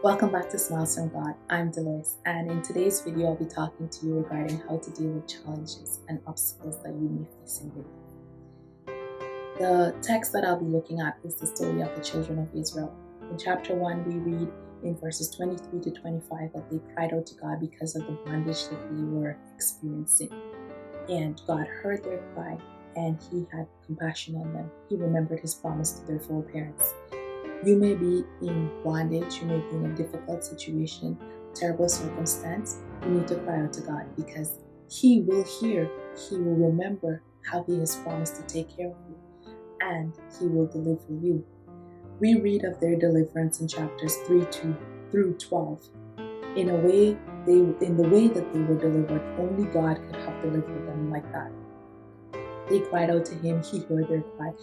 Welcome back to Smiles from God. I'm Dolores, and in today's video, I'll be talking to you regarding how to deal with challenges and obstacles that you may face in your life. The text that I'll be looking at is the story of the children of Israel. In chapter 1, we read in verses 23 to 25 that they cried out to God because of the bondage that they were experiencing. And God heard their cry, and He had compassion on them. He remembered His promise to their foreparents. You may be in bondage, you may be in a difficult situation, terrible circumstance. You need to cry out to God because He will hear, He will remember how He has promised to take care of you, and He will deliver you. We read of their deliverance in chapters 3 through 12. In the way that they were delivered, only God could have delivered them like that. They cried out to Him, He heard their cry,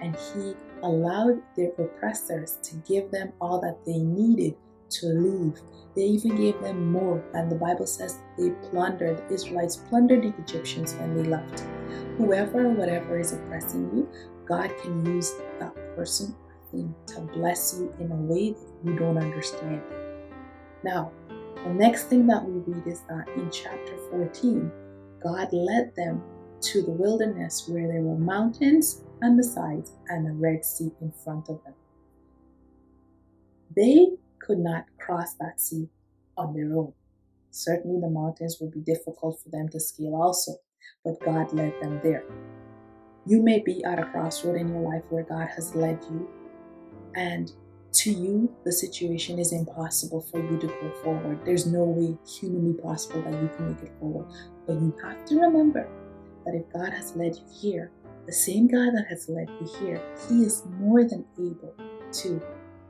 and He allowed their oppressors to give them all that they needed to leave. They even gave them more, and the Bible says the Israelites plundered the Egyptians when they left. Whoever or whatever is oppressing you, God can use that person or thing to bless you in a way that you don't understand. Now, the next thing that we read is that in chapter 14, God led them to the wilderness where there were mountains on the sides and a Red Sea in front of them. They could not cross that sea on their own. Certainly the mountains would be difficult for them to scale also, but God led them there. You may be at a crossroad in your life where God has led you, and to you, the situation is impossible for you to go forward. There's no way humanly possible that you can make it forward. But you have to remember that if God has led you here, the same God that has led you here, He is more than able to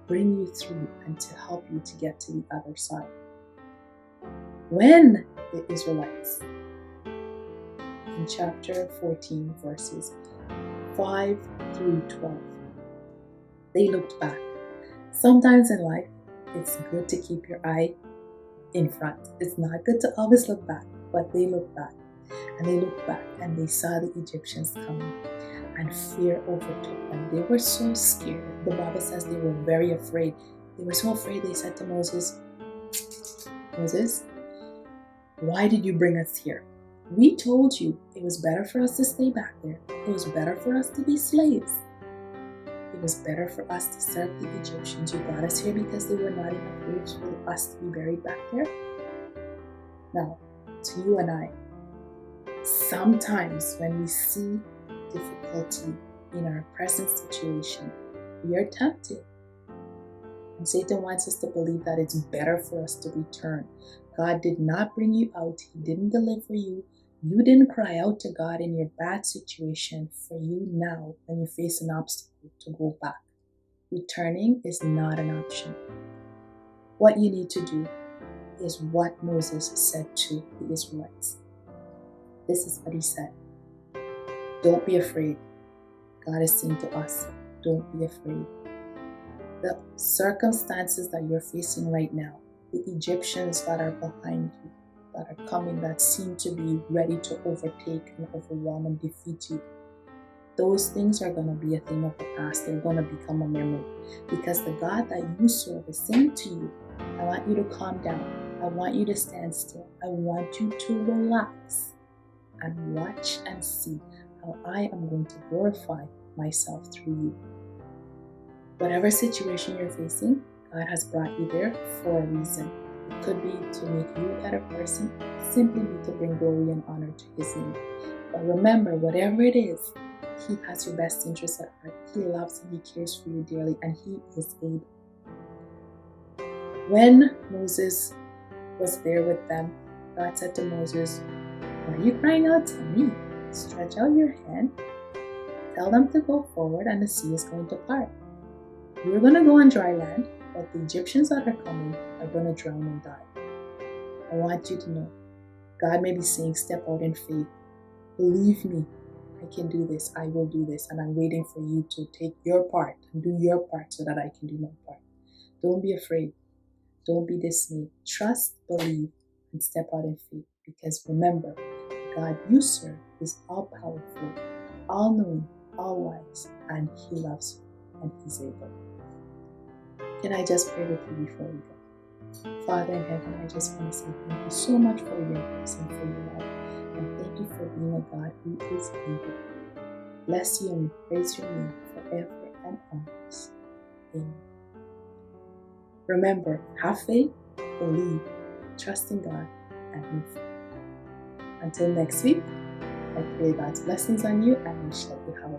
bring you through and to help you to get to the other side. When the Israelites, in chapter 14, verses 5 through 12, they looked back. Sometimes in life, it's good to keep your eye in front. It's not good to always look back, but they looked back. And they looked back and they saw the Egyptians coming, and fear overtook them. They were so scared. The Bible says they were very afraid. They were so afraid they said to Moses, Moses, why did you bring us here? We told you it was better for us to stay back there. It was better for us to be slaves. It was better for us to serve the Egyptians. You brought us here because there were not enough graves for us to be buried back there. Now, to you and I, sometimes when we see difficulty in our present situation, we are tempted. And Satan wants us to believe that it's better for us to return. God did not bring you out. He didn't deliver you. You didn't cry out to God in your bad situation for you now when you face an obstacle to go back. Returning is not an option. What you need to do is what Moses said to the Israelites. This is what he said. Don't be afraid. God is saying to us, don't be afraid. The circumstances that you're facing right now, the Egyptians that are behind you, that are coming, that seem to be ready to overtake and overwhelm and defeat you, those things are going to be a thing of the past. They're going to become a memory, because the God that you serve is saying to you, I want you to calm down. I want you to stand still. I want you to relax and watch and see how I am going to glorify myself through you. Whatever situation you're facing, God has brought you there for a reason. It could be to make you a better person, simply be to bring glory and honor to His name. But remember, whatever it is, He has your best interests at heart. He loves and He cares for you dearly, and He is able. When Moses was there with them, God said to Moses, why are you crying out to me? Stretch out your hand, tell them to go forward, and the sea is going to part. You're going to go on dry land, but the Egyptians that are coming are going to drown and die. I want you to know, God may be saying, step out in faith. Believe me, I can do this. I will do this. And I'm waiting for you to take your part and do your part so that I can do my part. Don't be afraid. Don't be dismayed. Trust, believe, and step out in faith. Because remember, the God you serve is all powerful, all knowing, all wise, and He loves you, and He's able. Can I just pray with you before we go? Father in heaven, I just want to say thank you so much for your grace and for your love. And thank you for being a God who is able. Bless you and we praise your name forever and always. Amen. Remember, have faith, believe, trust in God, and move forward. Until next week, I pray God's blessings on you and wish that you have a